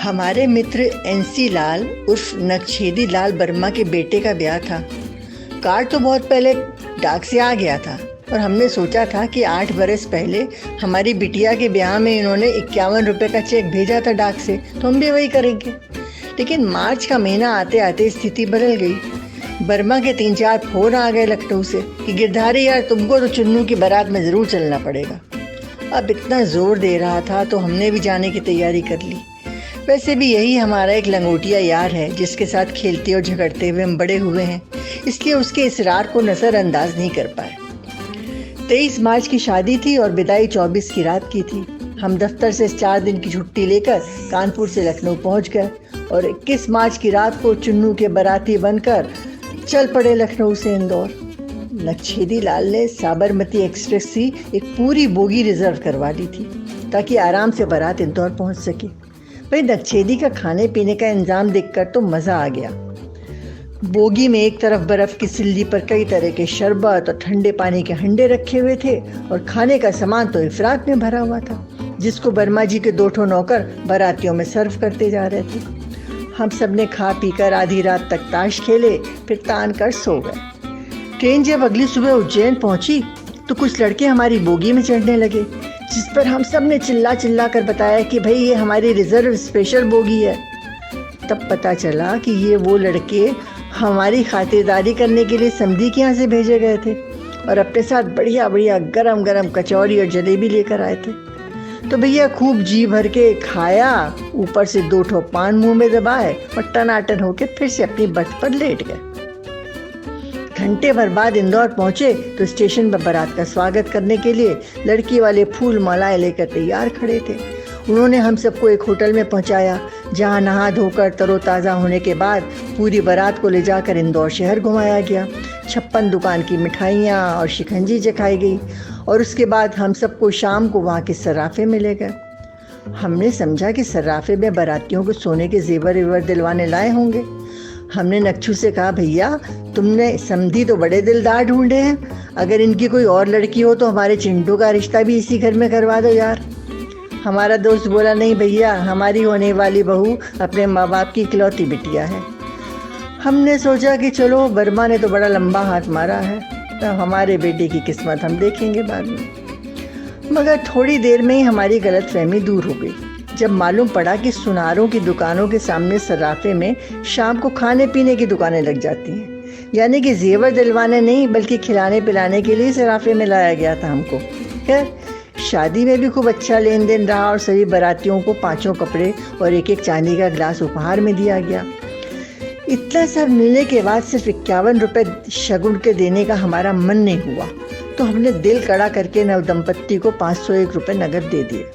हमारे मित्र एनसी लाल उर्फ नक्छेदी लाल वर्मा के बेटे का ब्याह था। कार्ड तो बहुत पहले डाक से आ गया था और हमने सोचा था कि 8 बरस पहले हमारी बिटिया के ब्याह में इन्होंने 51 रुपये का चेक भेजा था डाक से, तो हम भी वही करेंगे। लेकिन मार्च का महीना आते आते स्थिति बदल गई। वर्मा के 3-4 फोन आ गए लखनऊ से कि गिरधारी यार, तुमको तो चुन्नू की बारात में ज़रूर चलना पड़ेगा। अब इतना ज़ोर दे रहा था तो हमने भी जाने की तैयारी कर ली। वैसे भी यही हमारा एक लंगोटिया यार है जिसके साथ खेलते और झगड़ते हुए हम बड़े हुए हैं, इसलिए उसके इसरार को नज़रअंदाज नहीं कर पाए। 23 मार्च की शादी थी और विदाई 24 की रात की थी। हम दफ्तर से 4 दिन की छुट्टी लेकर कानपुर से लखनऊ पहुंच गए और 21 मार्च की रात को चुन्नू के बाराती बनकर चल पड़े लखनऊ से इंदौर। नक्छेदी लाल ने साबरमती एक्सप्रेस की एक पूरी बोगी रिजर्व करवा ली थी ताकि आराम से बारात इंदौर पहुंच सके। भाई, नक्छेदी का खाने पीने का इंतजाम देखकर तो मज़ा आ गया। बोगी में एक तरफ बर्फ़ की सिल्ली पर कई तरह के शरबत और ठंडे पानी के हंडे रखे हुए थे और खाने का सामान तो इफरात में भरा हुआ था, जिसको वर्मा जी के 2 नौकर बारातियों में सर्व करते जा रहे थे। हम सब ने खा पीकर आधी रात तक ताश खेले, फिर तान कर सो गए। ट्रेन जब अगली सुबह उज्जैन पहुंची तो कुछ लड़के हमारी बोगी में चढ़ने लगे, जिस पर हम सब ने चिल्ला कर बताया कि भाई ये हमारी रिजर्व स्पेशल बोगी है। तब पता चला कि ये वो लड़के हमारी खातिरदारी करने के लिए समधी के यहाँ से भेजे गए थे और अपने साथ बढ़िया बढ़िया गरम गरम कचौरी और जलेबी लेकर आए थे। तो भैया खूब जी भर के खाया, ऊपर से 2 पान मुंह में दबाए और टनाटन होकर फिर से अपनी बर्थ पर लेट गए। घंटे भर बाद इंदौर पहुंचे तो स्टेशन पर बारात का स्वागत करने के लिए लड़की वाले फूल मालाएं लेकर तैयार खड़े थे। उन्होंने हम सबको एक होटल में पहुंचाया, जहां नहा धोकर तरोताज़ा होने के बाद पूरी बारात को ले जाकर इंदौर शहर घुमाया गया। 56 दुकान की मिठाइयाँ और शिकंजी चखाई गई और उसके बाद हम सबको शाम को वहाँ के सर्राफे में ले गए। हमने समझा कि सर्राफे में बारातियों को सोने के जेवर वेवर दिलवाने लाए होंगे। हमने नक्छू से कहा, भैया तुमने समधी तो बड़े दिलदार ढूंढे हैं, अगर इनकी कोई और लड़की हो तो हमारे चिंटू का रिश्ता भी इसी घर में करवा दो यार। हमारा दोस्त बोला, नहीं भैया, हमारी होने वाली बहू अपने माँ बाप की इकलौती बिटिया है। हमने सोचा कि चलो, वर्मा ने तो बड़ा लंबा हाथ मारा है, तो हमारे बेटे की किस्मत हम देखेंगे बाद में। मगर थोड़ी देर में ही हमारी गलतफहमी दूर हो गई जब मालूम पड़ा कि सुनारों की दुकानों के सामने सर्राफे में शाम को खाने पीने की दुकानें लग जाती हैं। यानी कि जेवर दिलवाने नहीं बल्कि खिलाने पिलाने के लिए सर्राफे में लाया गया था हमको। खैर, शादी में भी खूब अच्छा लेन देन रहा और सभी बारातियों को 5 कपड़े और 1 चांदी का ग्लास उपहार में दिया गया। इतना सब मिलने के बाद सिर्फ 51 रुपये शगुन के देने का हमारा मन नहीं हुआ, तो हमने दिल कड़ा करके नवदंपत्ति को 501 रुपये नगद दे दिए।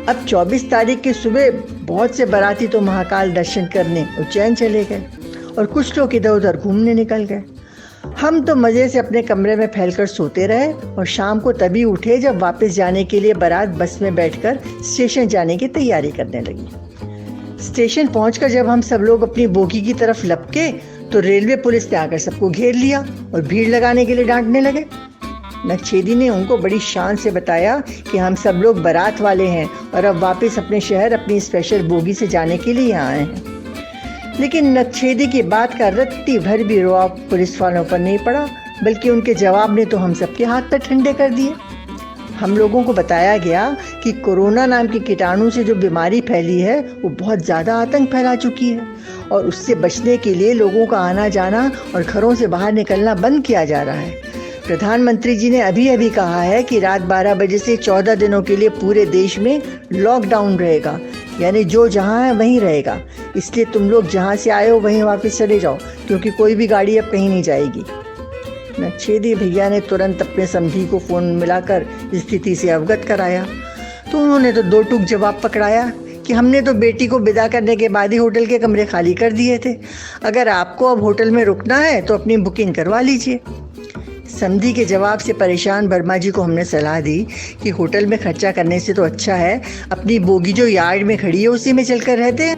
अब 24 तारीख की सुबह बहुत से बाराती तो महाकाल दर्शन करने उज्जैन चले गए और कुछ लोग इधर उधर घूमने निकल गए। हम तो मज़े से अपने कमरे में फैलकर सोते रहे और शाम को तभी उठे जब वापस जाने के लिए बारात बस में बैठकर स्टेशन जाने की तैयारी करने लगी। स्टेशन पहुंचकर जब हम सब लोग अपनी बोगी की तरफ लपके तो रेलवे पुलिस ने आकर सबको घेर लिया और भीड़ लगाने के लिए डांटने लगे। नक्छेदी ने उनको बड़ी शान से बताया कि हम सब लोग बारात वाले हैं और अब वापस अपने शहर अपनी स्पेशल बोगी से जाने के लिए यहाँ आए हैं। लेकिन नक्छेदी की बात का रत्ती भर भी रौब पुलिस वालों पर नहीं पड़ा, बल्कि उनके जवाब ने तो हम सबके हाथ पर ठंडे कर दिए। हम लोगों को बताया गया कि कोरोना नाम के कीटाणु से जो बीमारी फैली है वो बहुत ज़्यादा आतंक फैला चुकी है और उससे बचने के लिए लोगों का आना जाना और घरों से बाहर निकलना बंद किया जा रहा है। प्रधानमंत्री जी ने अभी कहा है कि रात 12 बजे से 14 दिनों के लिए पूरे देश में लॉकडाउन रहेगा, यानी जो जहाँ है वहीं रहेगा। इसलिए तुम लोग जहाँ से आए हो वहीं वापस चले जाओ, क्योंकि कोई भी गाड़ी अब कहीं नहीं जाएगी। नक्छेदी भैया ने तुरंत अपने समधी को फ़ोन मिलाकर स्थिति से अवगत कराया, तो उन्होंने तो 2 टूक जवाब पकड़ाया कि हमने तो बेटी को विदा करने के बाद ही होटल के कमरे खाली कर दिए थे। अगर आपको अब होटल में रुकना है तो अपनी बुकिंग करवा लीजिए। समधी के जवाब से परेशान वर्मा जी को हमने सलाह दी कि होटल में खर्चा करने से तो अच्छा है अपनी बोगी जो यार्ड में खड़ी है उसी में चलकर रहते हैं।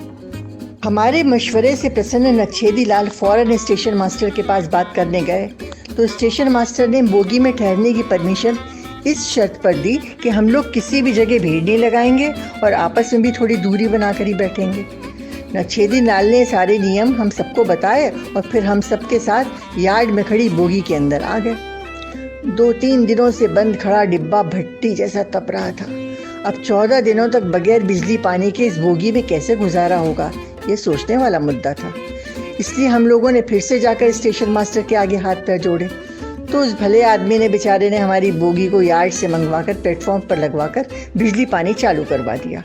हमारे मशवरे से प्रसन्न नक्छेदी लाल फौरन स्टेशन मास्टर के पास बात करने गए तो स्टेशन मास्टर ने बोगी में ठहरने की परमिशन इस शर्त पर दी कि हम लोग किसी भी जगह भीड़ नहीं लगाएंगे और आपस में भी थोड़ी दूरी बनाकर ही बैठेंगे। नच्छेदी लाल ने सारे नियम हम सबको बताए और फिर हम सबके साथ यार्ड में खड़ी बोगी के अंदर आ गए। 2-3 दिनों से बंद खड़ा डिब्बा भट्टी जैसा तप रहा था। अब 14 दिनों तक बगैर बिजली पानी के इस बोगी में कैसे गुजारा होगा, ये सोचने वाला मुद्दा था। इसलिए हम लोगों ने फिर से जाकर स्टेशन मास्टर के आगे हाथ पैर जोड़े तो उस भले आदमी ने बेचारे ने हमारी बोगी को यार्ड से मंगवाकर प्लेटफॉर्म पर लगवाकर बिजली पानी चालू करवा दिया,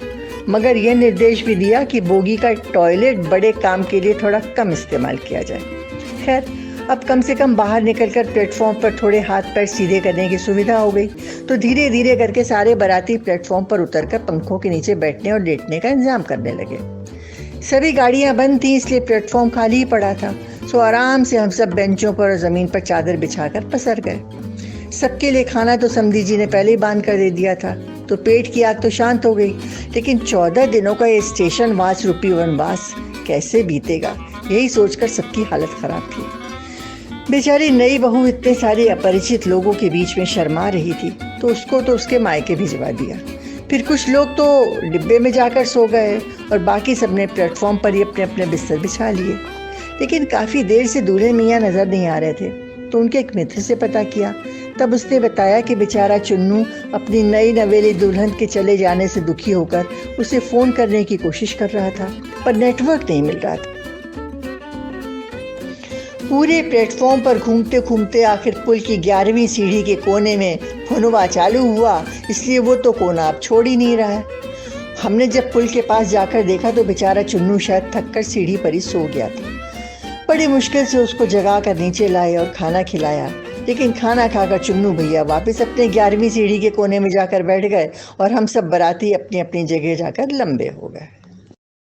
मगर यह निर्देश भी दिया कि बोगी का टॉयलेट बड़े काम के लिए थोड़ा कम इस्तेमाल किया जाए। खैर, अब कम से कम बाहर निकलकर प्लेटफॉर्म पर थोड़े हाथ पैर सीधे करने की सुविधा हो गई, तो धीरे धीरे करके सारे बाराती प्लेटफॉर्म पर उतरकर पंखों के नीचे बैठने और लेटने का इंतजाम करने लगे। सभी गाड़ियां बंद थीं, इसलिए प्लेटफॉर्म खाली ही पड़ा था। सो आराम से हम सब बेंचों पर और ज़मीन पर चादर बिछाकर पसर गए। सबके लिए खाना तो समधी जी ने पहले ही बांध कर दे दिया था, तो पेट की आग तो शांत हो गई। लेकिन 14 दिनों का ये स्टेशन वास रूपी वनवास कैसे बीतेगा, यही सोचकर सबकी हालत खराब थी। बेचारी नई बहू इतने सारे अपरिचित लोगों के बीच में शर्मा रही थी, तो उसको तो उसके मायके भिजवा दिया। फिर कुछ लोग तो डिब्बे में जाकर सो गए और बाकी सबने प्लेटफॉर्म पर ही अपने अपने बिस्तर बिछा लिए। लेकिन काफ़ी देर से दूल्हे मियाँ नज़र नहीं आ रहे थे, तो उनके एक मित्र से पता किया। तब उसने बताया कि बेचारा चुन्नू अपनी नई नवेली दुल्हन के चले जाने से दुखी होकर उसे फ़ोन करने की कोशिश कर रहा था, पर नेटवर्क नहीं मिल रहा था। पूरे प्लेटफॉर्म पर घूमते घूमते आखिर पुल की 11वीं सीढ़ी के कोने में फोनवा चालू हुआ, इसलिए वो तो कोना अब छोड़ ही नहीं रहा है। हमने जब पुल के पास जाकर देखा तो बेचारा चुन्नू शायद थककर सीढ़ी पर ही सो गया था। बड़ी मुश्किल से उसको जगा कर नीचे लाए और खाना खिलाया, लेकिन खाना खाकर चुन्नू भैया वापस अपने 11वीं सीढ़ी के कोने में जाकर बैठ गए और हम सब बाराती अपनी अपनी जगह जाकर लंबे हो गए।